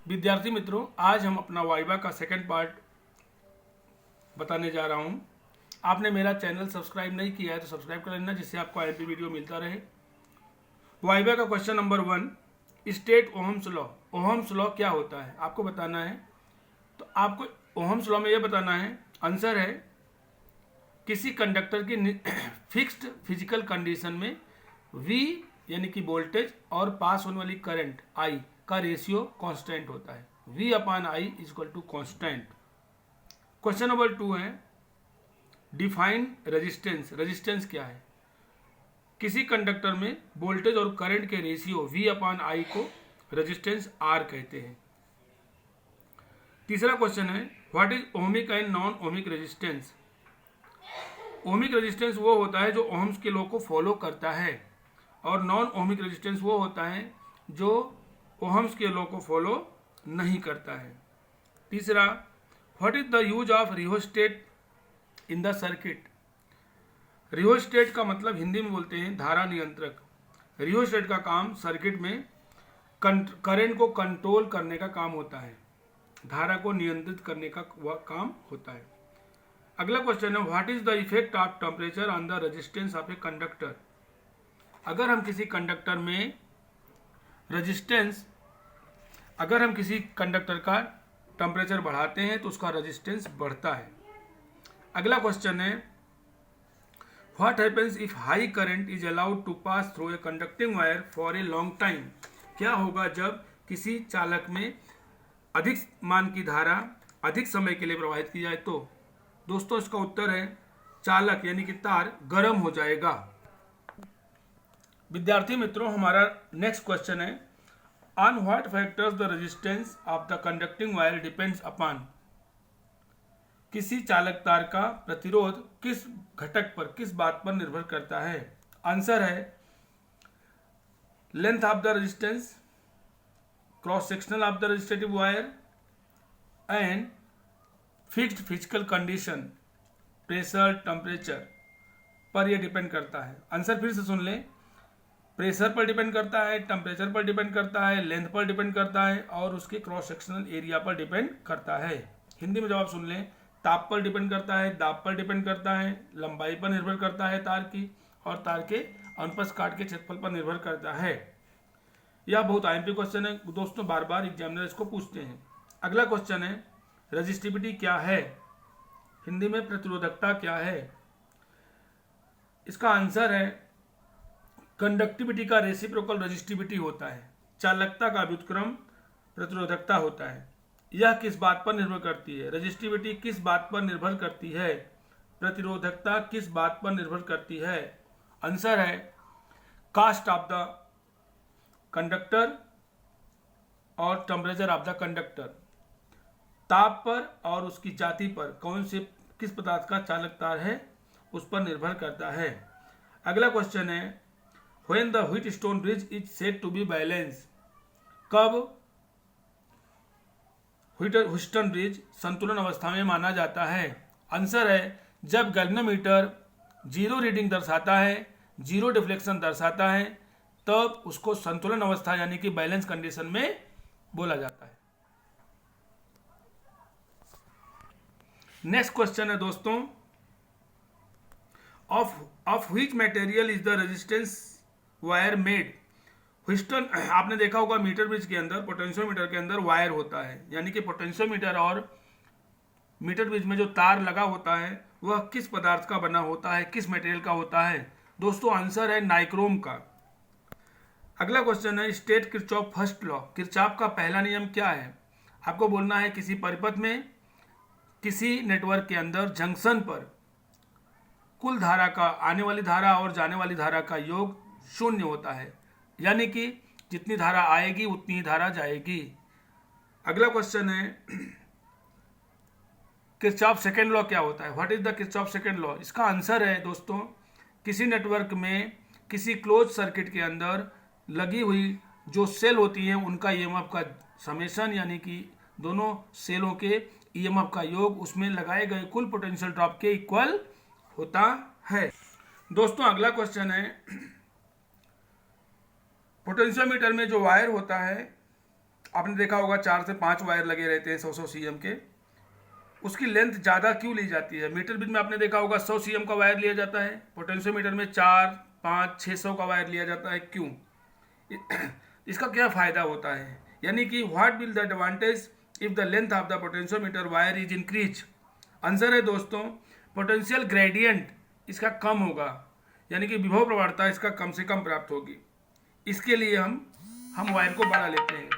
विद्यार्थी मित्रों, आज हम अपना वाइवा का सेकंड पार्ट बताने जा रहा हूं। आपने मेरा चैनल सब्सक्राइब नहीं किया है तो सब्सक्राइब कर लेना, जिससे आपको आईएमपी वीडियो मिलता रहे। वाइवा का question number 1, state Ohm's law. Ohm's law क्या होता है आपको बताना है। तो आपको ओहम्स लॉ में यह बताना है, आंसर है किसी कंडक्टर की फिक्स्ड फिजिकल कंडीशन में V यानी कि वोल्टेज और पास होने वाली करंट I का रेशियो कांस्टेंट होता है। V upon I is equal to constant. Question number 2 है, डिफाइन रेजिस्टेंस। रेजिस्टेंस क्या है? किसी कंडक्टर में वोल्टेज और करंट के रेशियो V अपान I को रेजिस्टेंस R कहते हैं। तीसरा क्वेश्चन है, what is ohmic and non ohmic resistance. Ohmic resistance वो होता है जो ओहम्स के लॉ को फॉलो करता है, और नॉन ओहमिक रेजिस्टेंस वो होता है जो ओहम्स के लॉ को फॉलो नहीं करता है। तीसरा, what is the use of rheostat in the circuit. Rheostat का मतलब हिंदी में बोलते हैं धारा नियंत्रक। रिहोस्टेट का काम सर्किट में करंट को कंट्रोल करने का काम होता है, धारा को नियंत्रित करने का काम होता है। अगला क्वेश्चन है, what is the effect of temperature on the resistance of a conductor. अगर हम किसी कंडक्टर का टेम्परेचर बढ़ाते हैं तो उसका रेजिस्टेंस बढ़ता है। अगला क्वेश्चन है, what happens if high current is allowed to pass through a conducting wire for a long time. क्या होगा जब किसी चालक में अधिक मान की धारा अधिक समय के लिए प्रवाहित की जाए तो। दोस्तों, इसका उत्तर है चालक यानी कि तार गर्म हो जाएगा। विद्यार्थी मित्रों, हमारा नेक्स्ट क्वेश्चन है, on what factors the resistance of the conducting wire depends upon. किसी चालक तार का प्रतिरोध किस घटक पर, किस बात पर निर्भर करता है। आंसर है length of the resistance, cross sectional of the resistive wire and fixed physical condition, pressure temperature पर यह डिपेंड करता है। आंसर फिर से सुन लें, प्रेशर पर डिपेंड करता है, टेम्परेचर पर डिपेंड करता है, लेंथ पर डिपेंड करता है और उसके क्रॉस सेक्शनल एरिया पर डिपेंड करता है। हिंदी में जवाब सुन लें, ताप पर डिपेंड करता है, दाब पर डिपेंड करता है, लंबाई पर निर्भर करता है तार की, और तार के अनुप्रस्थ काट के क्षेत्रफल पर निर्भर करता है। यह बहुत आईएमपी क्वेश्चन है दोस्तों, बार बार एग्जामिनर इसको पूछते हैं। अगला क्वेश्चन है, रेजिस्टिविटी क्या है। हिंदी में प्रतिरोधकता क्या है। इसका आंसर है कंडक्टिविटी का रेसिप्रोकल रेजिस्टिविटी होता है, चालकता का व्युत्क्रम प्रतिरोधकता होता है। यह किस बात पर निर्भर करती है। रेजिस्टिविटी किस बात पर निर्भर करती है, प्रतिरोधकता किस बात पर निर्भर करती है। आंसर है कास्ट ऑफ द कंडक्टर और टेम्परेचर ऑफ द कंडक्टर। ताप पर और उसकी जाति पर, कौन से किस पदार्थ का चालक तार है उस पर निर्भर करता है। अगला क्वेश्चन है, when the Wheatstone bridge is said to be balance. कब ह्यूस्टन ब्रिज संतुलन अवस्था में माना जाता है। आंसर है जब गैल्वेनोमीटर जीरो रीडिंग दर्शाता है, जीरो डिफ्लेक्शन दर्शाता है, तब उसको संतुलन अवस्था यानी कि बैलेंस कंडीशन में बोला जाता है। नेक्स्ट क्वेश्चन है दोस्तों, of which material is the resistance wire made. Houston, आपने देखा होगा मीटर ब्रिज के अंदर, पोटेंशियोमीटर के अंदर वायर होता है, यानी कि पोटेंशियोमीटर और मीटर ब्रिज में जो तार लगा होता है वह किस पदार्थ का बना होता है, किस मटेरियल का होता है। दोस्तों, आंसर है नाइक्रोम का। अगला क्वेश्चन है, state Kirchhoff first law. Kirchhoff का पहला नियम क्या है। आपको बोलना है किसी परिपथ में, किसी नेटवर्क के अंदर जंक्शन पर कुल धारा का, आने वाली धारा और जाने वाली धारा का योग 0 होता है, यानी कि जितनी धारा आएगी उतनी ही धारा जाएगी। अगला क्वेश्चन है, किरचॉफ सेकंड लॉ क्या होता है। What is the Kirchhoff second law. इसका आंसर है दोस्तों, किसी नेटवर्क में किसी क्लोज सर्किट के अंदर लगी हुई जो सेल होती है उनका ईएमएफ का समेशन, यानी कि दोनों सेलों के ईएमएफ का योग उसमें लगाए गए कुल पोटेंशियल ड्रॉप के इक्वल होता है। दोस्तों, अगला क्वेश्चन है, पोटेंशियोमीटर में जो वायर होता है आपने देखा होगा 4 से 5 वायर लगे रहते हैं 100 सीएम के। उसकी लेंथ ज़्यादा क्यों ली जाती है? मीटर बिट में आपने देखा होगा 100 सीएम का वायर लिया जाता है, पोटेंशियोमीटर में 4, 5, 600 का वायर लिया जाता है। क्यों? इसका क्या फ़ायदा होता है? यानी कि what will the advantage if the length of the potentiometer wire is increase? Answer है दोस्तों, पोटेंशियल ग्रेडियंट इसका कम होगा, यानी कि विभव प्रवणता इसका कम से कम प्राप्त होगी। इसके लिए हम वायर को बढ़ा लेते हैं।